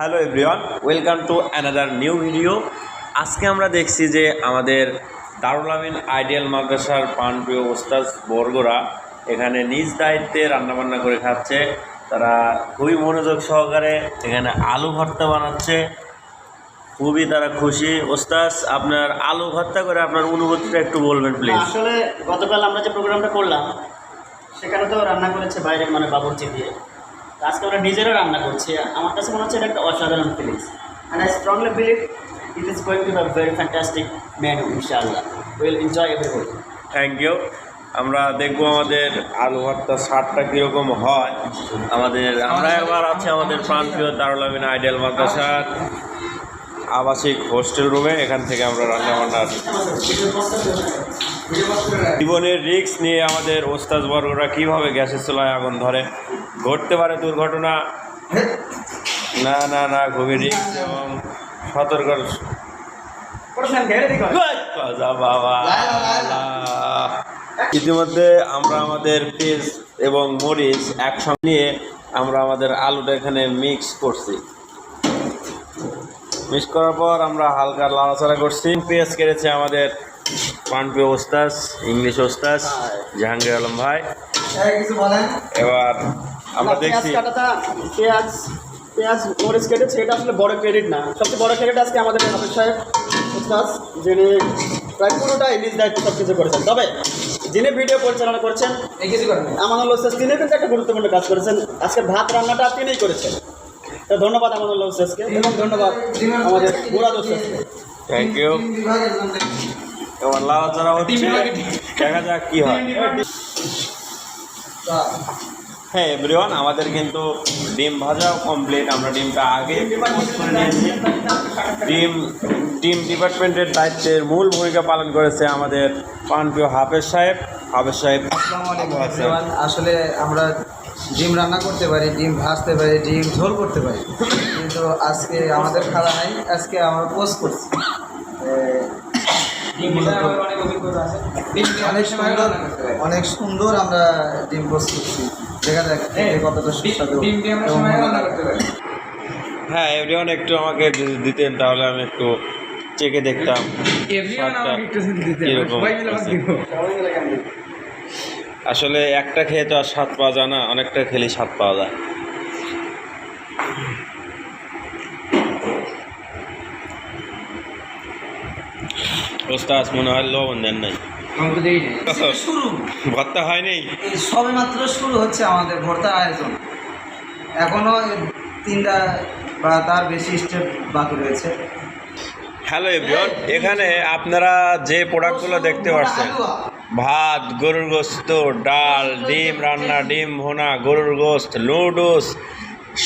Hello everyone, welcome to another new video. আজকে আমরা দেখছি যে আমাদের দারুল আমিন আইডিয়াল মাদ্রাসার প্রাণপ্রিয় ওস্তাদ বর্গরা এখানে নিজ দায়িত্বে রান্নাবান্না করে খাচ্ছে। তারা খুবই মনোযোগ সহকারে এখানে আলু ভর্তা বানাচ্ছে। খুবই তারা খুশি। ওস্তাদ, আপনার আলু ভর্তা করে আপনার অনুভূতিটা একটু বলবেন প্লিজ। আসলে গতকাল আমরা যে প্রোগ্রামটা করলাম সেখানে তো রান্না করেছে বাইরে, মানে বাবুর্চি দিয়ে। আজকে আমরা নিজেরা রান্না করছি। আমার কাছে মনে হচ্ছে এটা একটা অসাধারণ feelings, and I strongly believe it is going to be a very fantastic menu. ইনশাআল্লাহ will enjoy everybody. Thank you. আমরা দেখবো আমাদের আলু ভর্তা স্বাদটা কীরকম হয়। আমরা এবার আছি আমাদের প্রাণপ্রিয় দারুল আমিন আইডিয়াল মাদ্রাসার আবাসিক হোস্টেল রুমে। এখান থেকে আমরা রান্নাবান্নার জীবনের রিস্ক নিয়ে আমাদের ওস্তাদ বর্গরা কীভাবে গ্যাসের চুলায় আগুন ধরে। ঘটতে পারে দুর্ঘটনা, না না না, খুবই রিস্ক এবং সতর্ক। বাবা, ইতিমধ্যে আমরা আমাদের পেঁয়াজ এবং মরিচ একসঙ্গে নিয়ে আমরা আমাদের আলুটা এখানে মিক্স করছি। মিক্স করার পর আমরা হালকা লাড়াচাড়া করছি। পেঁয়াজ কেটেছে আমাদের প্রাণপ্রিয় ওস্তাদ, ইংলিশ ওস্তাদ জাহাঙ্গীর আলম ভাই। এবার আমরা দেখছি পেঁয়াজ মরিচ কেটেছে, এটা আসলে বড় ক্রেডিট না। সবচেয়ে বড় ক্রেডিট আজকে আমাদের হাফিজ সাহেব ওস্তাদ, যিনি প্রায় পুরোটাই নিজ দায়িত্ব সব কিছু করেছেন। তবে যিনি ভিডিও পরিচালনা করছেন আমানুল্লাহ ওস্তাদ, তিনি কিন্তু একটা গুরুত্বপূর্ণ কাজ করেছেন। আজকে ভাত রান্নাটা তিনিই করেছেন। তো ধন্যবাদ আমানুল্লাহ ওস্তাদকে এবং ধন্যবাদ আমাদের মুরাদ ওস্তাদকে। Thank you. এবার লাড়াচাড়া হচ্ছে, দেখা যাক কী হয়। হ্যাঁ এভরিওয়ান, আমাদের কিন্তু ডিম ভাজাও কমপ্লিট। আমরা ডিমটা আগে পোস্ট করে নিয়েছি। ডিম ডিপার্টমেন্টের দায়িত্বের মূল ভূমিকা পালন করেছে আমাদের প্রাণপ্রিয় হাফেজ সাহেব। আসসালামু আলাইকুম। আসলে আমরা ডিম রান্না করতে পারি, ডিম ভাজতে পারি, ডিম ঝোল করতে পারি, কিন্তু আজকে আমাদের খাওয়া নাই। আজকে আমরা পোস্ট করছি। অনেক সুন্দর আমরা ডিম পোস্ট করছি। দেখা যাক কতটা সুস্বাদু। হ্যাঁ এভরিওয়ান, একটু আমাকে যদি দিতেন তাহলে আমি একটু চেখে দেখতাম কীরকম। আসলে একটা খেয়ে তো আর স্বাদ পাওয়া যায় না, অনেকটা খেলে স্বাদ পাওয়া যায়। ওস্তাদ মনে হয় লবণ দেন নাই, ভর্তা হয়নি, সবে মাত্র শুরু হচ্ছে আমাদের ভর্তার আয়োজন। এখনো 3টা বা তার বেশি স্টেপ বাকি রয়েছে। হ্যালো এভরিওয়ান, এখানে আপনারা যে প্রোডাক্টগুলো দেখতে পাচ্ছেন, ভাত, গরুর গোস্ত, ডাল, ডিম রান্না, ডিম ভুনা, গরুর গোস্ত, নুডলস,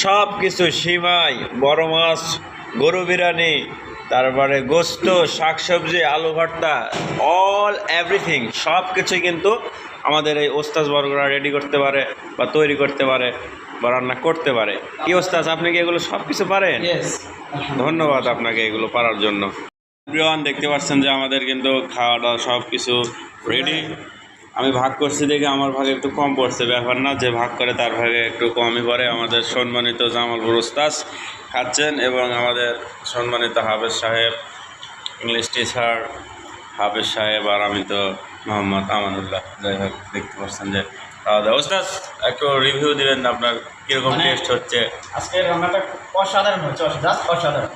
সব কিছু, সিমাই, বড় মাছ, গরু বিরিয়ানি, তারপরে গোস্ত, শাকসবজি, আলু ভর্তা, অল এভরিথিং, সব কিছুই কিন্তু আমাদের এই ওস্তাদ বর্গরা রেডি করতে পারে বা তৈরি করতে পারে বা রান্না করতে পারে। কি ওস্তাদ, আপনি কি এগুলো সব কিছু পারেন? ধন্যবাদ আপনাকে এগুলো পারার জন্য। এভরিওয়ান, দেখতে পাচ্ছেন যে আমাদের কিন্তু খাওয়া দাওয়া সব কিছু রেডি। আমি ভাগ করছি দেখে আমার ভাগে একটু কম পড়ছে, ব্যাপার না, যে ভাগ করে তার ভাগে একটু কমই পড়ে। আমাদের সম্মানিত জামালপুর ওস্তাদ খাচ্ছেন এবং আমাদের সম্মানিত হাফেজ সাহেব, ইংলিশ টিচার হাফেজ সাহেব, আর আমি তো মোহাম্মদ আমানুল্লাহ। যাই হোক, দেখতে পাচ্ছেন যে খাওয়া দাওয়া। ওস্তাদ একটু রিভিউ দিবেন না, আপনার কীরকম টেস্ট হচ্ছে? আজকের রান্নাটা অসাধারণ হচ্ছে, জাস্ট অসাধারণ।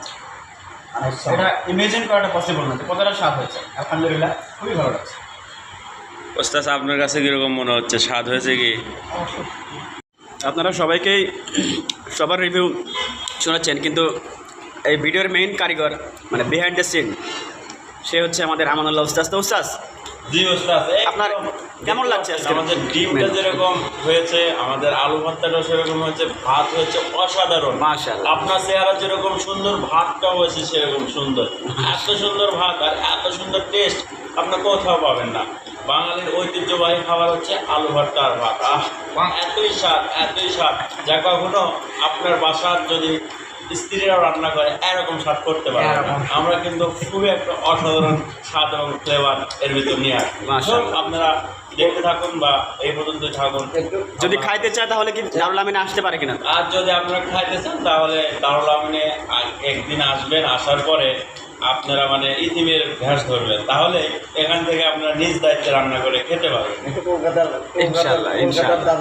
মানে সেটা ইমেজিন করাটা পসিবল না, কতটা স্বাদ হয়েছে। আলহামদুলিল্লাহ, খুবই ভালো লাগছে। ওস্তাদ আপনার কাছে কীরকম মনে হচ্ছে, স্বাদ হয়েছে কি? আপনারা সবাইকেই সবার রিভিউ শোনাচ্ছেন, কিন্তু এই ভিডিওর মেইন কারিগর, মানে বিহাইন্ড দ্য সিন, সে হচ্ছে আমাদের আমানুল্লাহ ওস্তাদ। তো ওস্তাদ, জি ওস্তাদ, আপনার কেমন লাগছে আজকে? আমাদের ডিমটা যেরকম হয়েছে, আমাদের আলু ভর্তাটাও সেরকম হয়েছে, ভাত হয়েছে অসাধারণ। মাশাআল্লাহ। আপনার চেহারা যেরকম সুন্দর, ভাতটাও হয়েছে সেরকম সুন্দর। এত সুন্দর ভাত আর এত সুন্দর টেস্ট আপনার কোথাও পাবেন না। বাঙালির ঐতিহ্যবাহী খাবার হচ্ছে আলু ভর্তা আর ভাত। এতই স্বাদ যা কখনো আপনার বাসার যদি স্ত্রীরাও রান্না করে এরকম স্বাদ করতে পারে না। আমরা কিন্তু খুবই একটা অসাধারণ স্বাদ এবং ফ্লেভার এর ভিতর নিয়ে আসি। আপনারা দেখতে থাকুন বা এই পর্যন্ত থাকুন। যদি খাইতে চায় তাহলে কি দারুল আমিনে আসতে পারে কিনা? আর যদি আপনারা খাইতে চান তাহলে দারুল আমিনে একদিন আসবেন, আসার পরে আপনারা মানে ইতিমের ঘাস ধরবেন, তাহলে এখান থেকে আপনারা নিজ দায়িত্বে রান্না করে খেতে পারবেন। ইনশাআল্লাহ, ইনশাআল্লাহ।